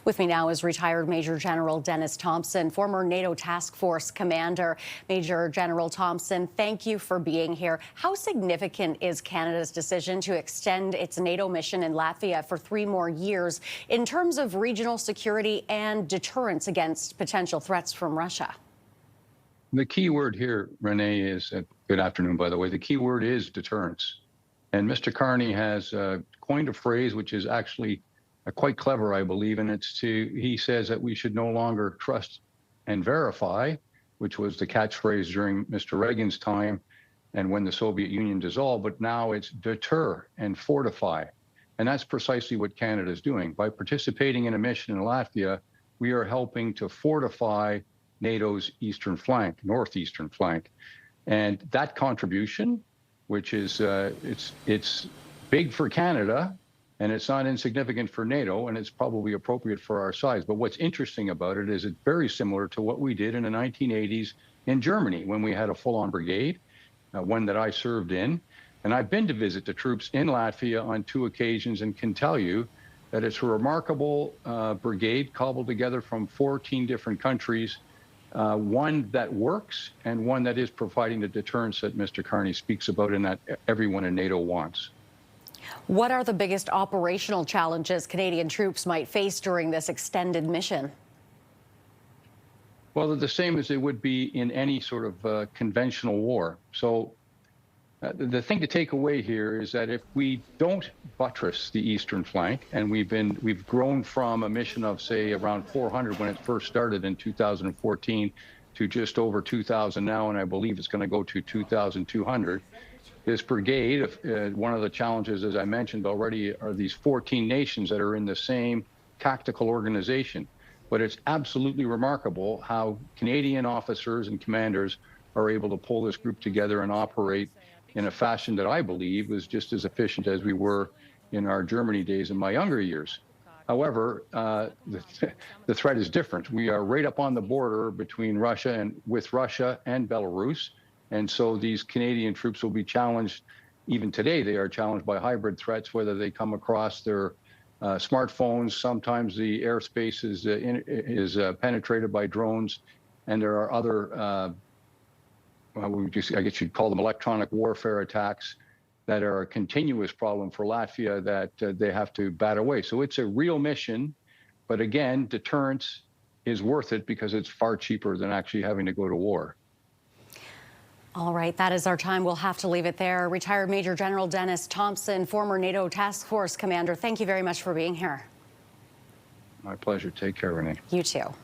With me now is retired Major General Denis Thompson, former NATO task force commander. Major General Thompson, thank you for being here. How significant is Canada's decision to extend its NATO mission in Latvia for 3 more years in terms of regional security and deterrence against potential threats from Russia? The key word here, Renee, is good afternoon, by the way. The key word is deterrence. And Mr. Carney has coined a phrase which is actually quite clever, I believe, and he says that we should no longer trust and verify, which was the catchphrase during Mr. Reagan's time and when the Soviet Union dissolved, but now it's deter and fortify. And that's precisely what Canada is doing. By participating in a mission in Latvia, we are helping to fortify NATO's eastern flank, northeastern flank. And that contribution, which is, it's big for Canada, and it's not insignificant for NATO, and it's probably appropriate for our size. But what's interesting about it is it's very similar to what we did in the 1980s in Germany when we had a full-on brigade, one that I served in. And I've been to visit the troops in Latvia on 2 occasions and can tell you that it's a remarkable brigade cobbled together from 14 different countries, one that works and one that is providing the deterrence that Mr. Carney speaks about and that everyone in NATO wants. What are the biggest operational challenges Canadian troops might face during this extended mission? Well, they're the same as they would be in any sort of conventional war. So the thing to take away here is that if we don't buttress the eastern flank, and we've grown from a mission of, say, around 400 when it first started in 2014 to just over 2,000 now, and I believe it's going to go to 2,200. This brigade, one of the challenges, as I mentioned already, are these 14 nations that are in the same tactical organization. But it's absolutely remarkable how Canadian officers and commanders are able to pull this group together and operate in a fashion that I believe was just as efficient as we were in our Germany days in my younger years. However, the threat is different. We are right up on the border between Russia and Belarus. And so these Canadian troops will be challenged. Even today, they are challenged by hybrid threats, whether they come across their smartphones. Sometimes the airspace is penetrated by drones, and there are other, I guess you'd call them electronic warfare attacks that are a continuous problem for Latvia that they have to bat away. So it's a real mission, but again, deterrence is worth it because it's far cheaper than actually having to go to war. All right, that is our time. We'll have to leave it there. Retired Major General Denis Thompson, former NATO task force commander, thank you very much for being here. My pleasure. Take care, Renee. You too.